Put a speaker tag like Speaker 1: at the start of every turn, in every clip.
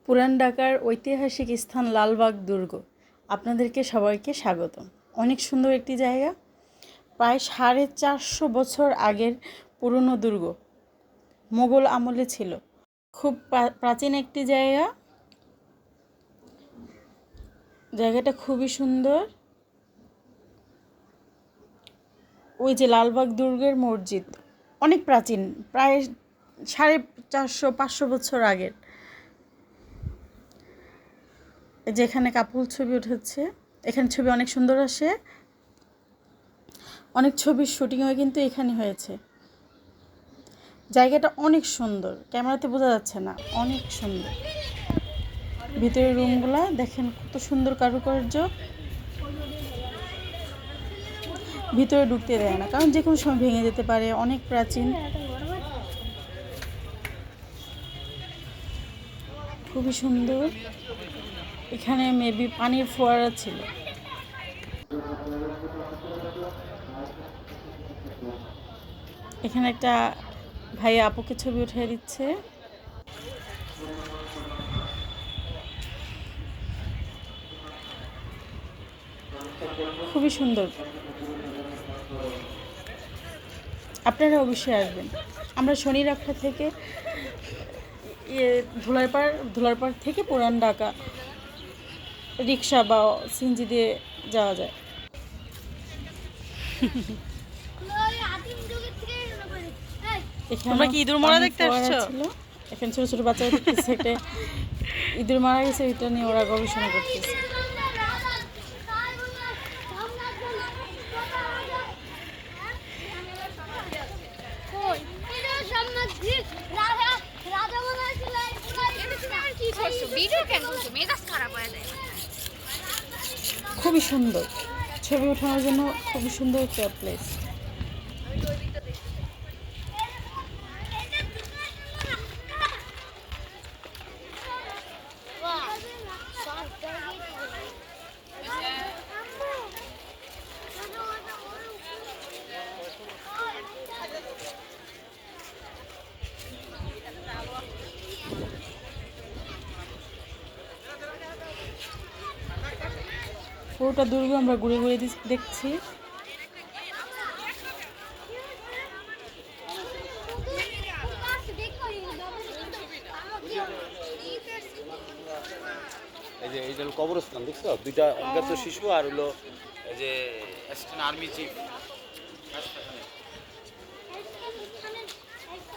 Speaker 1: পুরান ঢাকার ঐতিহাসিক স্থান লালবাগ দুর্গ। আপনাদেরকে সবাইকে স্বাগতম। অনেক সুন্দর একটি জায়গা, প্রায় 450 বছর আগের পুরনো দুর্গ, মোগল আমলে ছিল। খুব প্রাচীন একটি জায়গা। জায়গাটা খুবই সুন্দর। ওই যে লালবাগ দুর্গের মসজিদ, অনেক প্রাচীন, প্রায় 450-500 বছর আগের। যেখানে কাপল ছবি উঠেছে, এখানে ছবি অনেক সুন্দর আসে। অনেক ছবির শুটিংও কিন্তু এখানে হয়েছে। জায়গাটা অনেক সুন্দর, ক্যামেরাতে বোঝা যাচ্ছে না, অনেক সুন্দর। ভিতরের রুমগুলা দেখেন কত সুন্দর কারুকার্য। ভিতরে ঢুকতে দেয় না, কারণ যে কোনো সময় ভেঙে যেতে পারে, অনেক প্রাচীন, খুবই সুন্দর। এখানে মেবি পানির ফোয়ারা ছিল। এখানে একটা ভাই আপুকে ছবি উঠিয়ে দিচ্ছে। খুবই সুন্দর, আপনারা অবশ্যই আসবেন। আমরা শনিরাখা থেকে ধুলারপাড় থেকে পুরান ঢাকা রিক্সা বা সিএনজি দিয়ে যাওয়া যায়।
Speaker 2: তোমরা কি ইঁদুর মারা দেখতে আসছো?
Speaker 1: এখানে ছোট ছোট বাচ্চারা দেখতেছে, একটা ইঁদুর মারা গেছে, এটা নিয়ে ওরা গবেষণা করতেছে। খুবই সুন্দর, ছবি ওঠানোর জন্য খুবই সুন্দর একটা প্লেস। পুরোটা দুর্গ আমরা ঘুরে ঘুরে দেখছি।
Speaker 3: এই যে কবরস্থান দেখছো, দুইটা অজ্ঞাত শিশু আর হলো এই যে অ্যাসিস্ট্যান্ট আর্মি চিফ।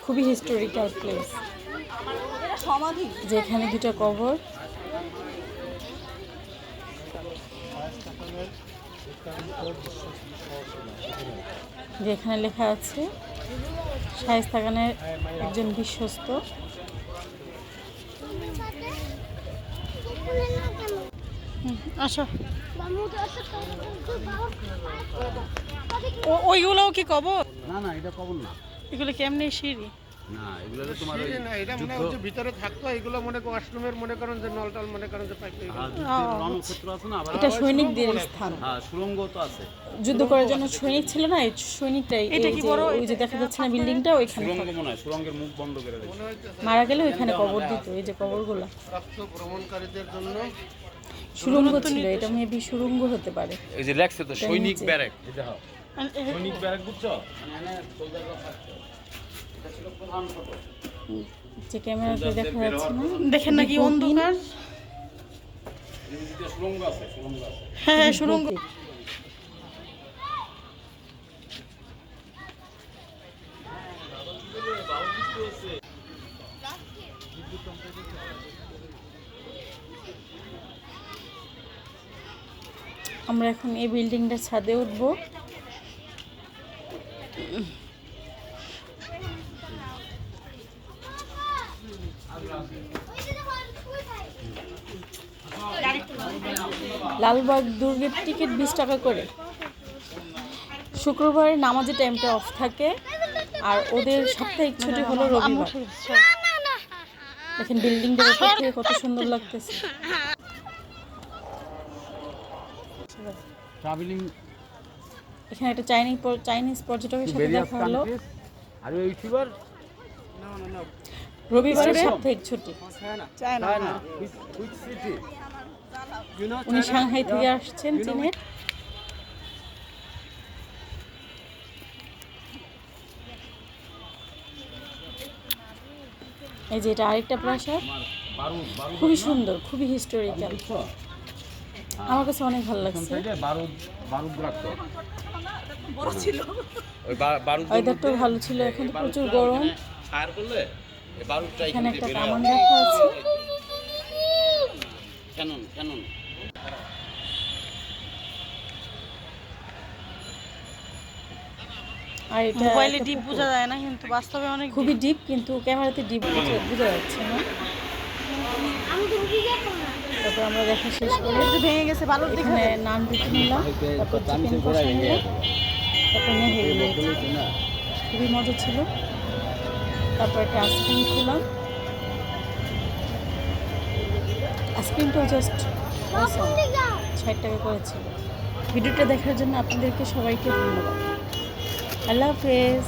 Speaker 1: খুবই হিস্টোরিক্যাল প্লেস, যেখানে দুটো কবর। যেখানে লেখা আছে শায়েস্তা খানের একজন বিশ্বস্ত। আসো, ওইগুলোও কি কবর?
Speaker 3: না না, এটা কবর না।
Speaker 1: এগুলো কেমনি সিঁড়ি?
Speaker 3: না, এগুলো তো তোমার ওই
Speaker 4: না, এটা মনে হচ্ছে ভিতরে থাকতো। এগুলো মনে করেন ওয়াশরুমের, মনে করেন যে নলটাল, মনে করেন যে পাইপ।
Speaker 3: রণক্ষেত্র আছে না, আবার
Speaker 1: এটা সৈনিকদের স্থান।
Speaker 3: হ্যাঁ, সুড়ঙ্গ তো আছে।
Speaker 1: যুদ্ধ করার জন্য সৈনিক ছিল না, এই সৈনিকটাই। এই যে ওই যে দেখা যাচ্ছে না বিল্ডিংটা, ওইখানে
Speaker 3: সুড়ঙ্গ মনে হয়, সুড়ঙ্গের মুখ বন্ধ করে রেখেছে।
Speaker 1: মারা গেলে ওইখানে কবর দিত। এই যে কবরগুলো
Speaker 4: প্রাপ্ত ভ্রমণকারীদের জন্য
Speaker 1: সুড়ঙ্গ ছিল, এটা মেবি সুড়ঙ্গ হতে পারে।
Speaker 3: এই যে লেখছে তো সৈনিক ব্যারাক, এই দেখো সৈনিক ব্যারাক, বুঝছো? মানে সোলজাররা থাকতো। এটা ছিল প্রধান ফটক।
Speaker 1: যে ক্যামেরাতে দেখা যাচ্ছে না,
Speaker 2: দেখেন নাকি অন্ধকার।
Speaker 3: এদিকে সুড়ঙ্গ আছে, সুড়ঙ্গ আছে।
Speaker 2: হ্যাঁ, সুড়ঙ্গ।
Speaker 1: আমরা এখন এই বিল্ডিংটার ছাদে উঠব। লালবাগ দুর্গের টিকিট 20 টাকা করে। শুক্রবারে নামাজের টাইমটা অফ থাকে, আর ওদের সাপ্তাহিক ছুটি হলো রবিবার। দেখেন বিল্ডিংটা থেকে কত সুন্দর লাগতেছে।
Speaker 3: ট্রাভেলিং
Speaker 1: এখানে একটা চাইনিজ পর্যটকের সাথে দেখা হলো।
Speaker 3: আর ইউটিউবার
Speaker 1: রবিবারে
Speaker 2: Student?
Speaker 1: সাপ্তাহিক ছুটি।
Speaker 2: চায়না হ্যাঁ।
Speaker 1: উনি সাংহাই থেকে আসছেন চীনের। এই যে এটা আরেকটা প্রাসাদ,
Speaker 3: বারুদ বারুদ
Speaker 1: খুবই সুন্দর, খুবই হিস্টোরিক্যাল।
Speaker 3: বুঝছো?
Speaker 1: আমার কাছে অনেক ভালো লাগছে।
Speaker 3: সাইডে বারুদ বারুদ রাখতো ওই বারুদ
Speaker 1: ওয়েদারটাও ভালো ছিল, এখন তো প্রচুর গরম।
Speaker 3: ফায়ার করলে এই বারুদটা
Speaker 1: এখানে
Speaker 3: এখানে
Speaker 1: একটা
Speaker 3: বের
Speaker 1: কামান
Speaker 3: হয়
Speaker 1: রাখা আছে।
Speaker 3: ক্যানন ক্যানন
Speaker 1: আর এটা
Speaker 2: মোবাইলে
Speaker 1: একটা
Speaker 2: ডিপ
Speaker 1: পুকুর।
Speaker 2: বোঝা যায় না, কিন্তু বাস্তবে অনেক
Speaker 1: খুবই ডিপ, কিন্তু ক্যামেরাতে ডিপ বোঝা যাচ্ছে না। তারপর আমরা দেখা শেষ করে
Speaker 2: deep। ভেঙে গেছে বালুর দিকে।
Speaker 1: এখানে নান রুটি নিলাম, তারপর চিকেন কষা নিলাম, তারপর নেহেরি নিয়েছি। খুবই মজা ছিল। তারপর একটা আইসক্রিম খেলাম, আইসক্রিমটাও জাস্ট 60 টাকা করেছিল। ভিডিওটা দেখার জন্য আপনাদেরকে সবাইকে ধন্যবাদ। আল্লাহ হাফেজ।